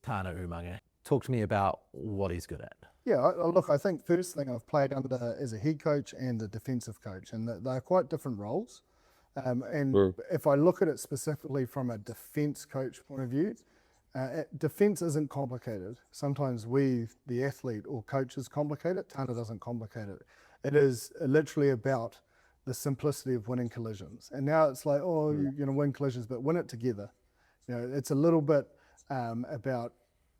Tana Umaga. Talk to me about what he's good at. Yeah, look, I think first thing I've played under as a head coach and a defensive coach, and they're quite different roles. If I look at it specifically from a defence coach point of view, defence isn't complicated. Sometimes we, the athlete or coaches, complicate it. Tana doesn't complicate it. It is literally about the simplicity of winning collisions. And now it's like, oh, you're going to win collisions, but win it together. You know, it's a little bit about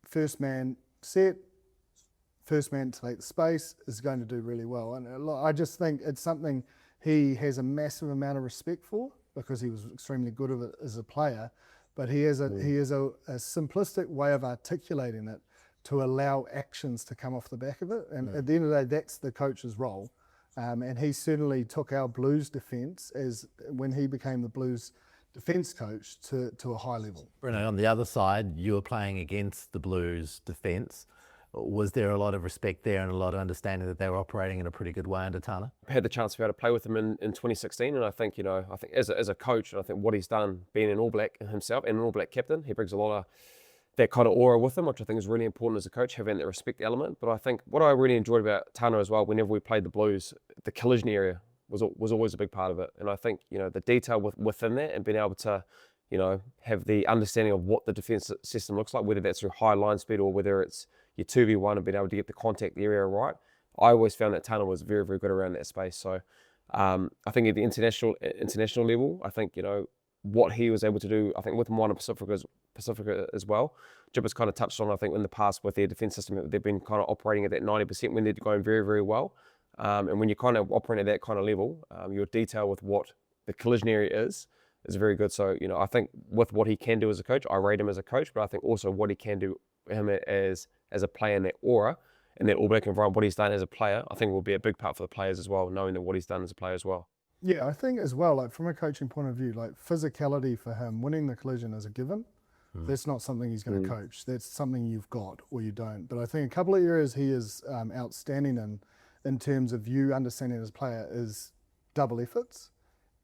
first man set, first man to take the space is going to do really well. And I just think it's something he has a massive amount of respect for because he was extremely good at it as a player. But he has a simplistic way of articulating it to allow actions to come off the back of it. And at the end of the day, that's the coach's role. And he certainly took our Blues defence as when he became the Blues defence coach to a high level. Bruno, on the other side, you were playing against the Blues defence. Was there a lot of respect there and a lot of understanding that they were operating in a pretty good way under Tana? I had the chance to be able to play with him in 2016, and I think, as a coach, and I think what he's done being an All Black himself and an All Black captain, he brings a lot of that kind of aura with him, which I think is really important as a coach, having that respect element. But I think what I really enjoyed about Tana as well, whenever we played the Blues, the collision area was always a big part of it. And I think, the detail within that and being able to, have the understanding of what the defence system looks like, whether that's through high line speed or whether it's your 2v1 and being able to get the contact area right. I always found that Tana was very, very good around that space. So I think at the international level, I think, what he was able to do, I think with Moana Pacifica as well, Jib has kind of touched on, I think in the past with their defence system, they've been kind of operating at that 90% when they're going very, very well. And when you're kind of operating at that kind of level, your detail with what the collision area is very good. So, I think with what he can do as a coach, I rate him as a coach, but I think also what he can do him as a player in that aura, in that All Black environment, what he's done as a player, I think will be a big part for the players as well, knowing that what he's done as a player as well. Yeah, I think as well, like from a coaching point of view, like physicality for him, winning the collision is a given. That's not something he's going to coach. That's something you've got or you don't. But I think a couple of areas he is outstanding in terms of you understanding as a player is double efforts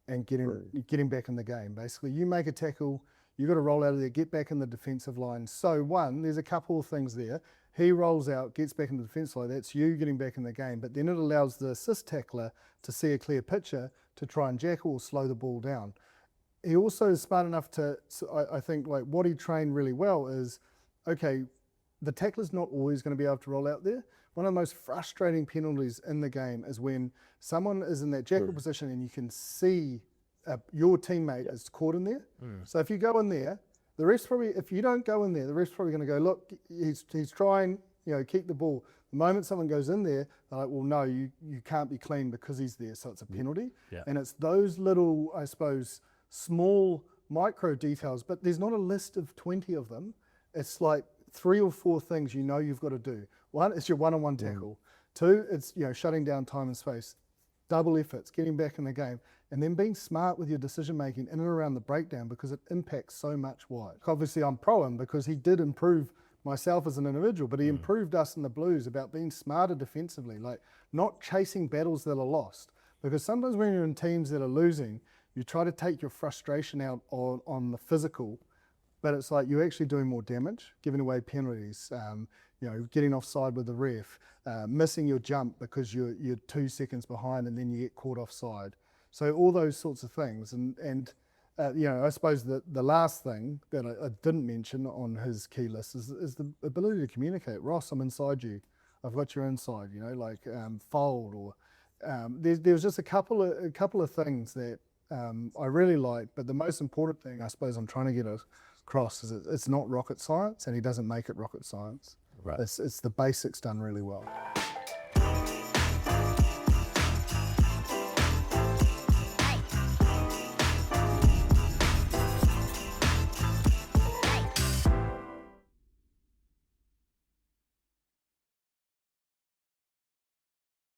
and getting back in the game. Basically, you make a tackle, you got to roll out of there, get back in the defensive line. So there's a couple of things there. He rolls out, gets back in the defensive line. That's you getting back in the game. But then it allows the assist tackler to see a clear picture to try and jackal or slow the ball down. He also is smart enough to, I think, like what he trained really well is, okay, the tackler's not always going to be able to roll out there. One of the most frustrating penalties in the game is when someone is in that jackal position and you can see your teammate is caught in there. So if you go in there, the ref's probably, if you don't go in there, the ref's probably going to go, look, he's trying, keep the ball. The moment someone goes in there, they're like, well, no, you can't be clean because he's there, so it's a penalty. And it's those little, I suppose, small micro details, but there's not a list of 20 of them. It's like 3 or 4 things you've got to do. One, it's your one-on-one tackle. 2, it's shutting down time and space. Double efforts, getting back in the game, and then being smart with your decision making in and around the breakdown because it impacts so much wide. Obviously, I'm pro him because he did improve myself as an individual, but he improved us in the Blues about being smarter defensively, like not chasing battles that are lost. Because sometimes when you're in teams that are losing, you try to take your frustration out on the physical, but it's like you're actually doing more damage, giving away penalties, getting offside with the ref, missing your jump because you're 2 seconds behind and then you get caught offside. So all those sorts of things. And I suppose the last thing that I didn't mention on his key list is the ability to communicate. Ross, I'm inside you. I've got your inside, fold or there was just a couple of things that I really liked, but the most important thing I suppose I'm trying to get across is it's not rocket science, and he doesn't make it rocket science. Right. It's the basics done really well.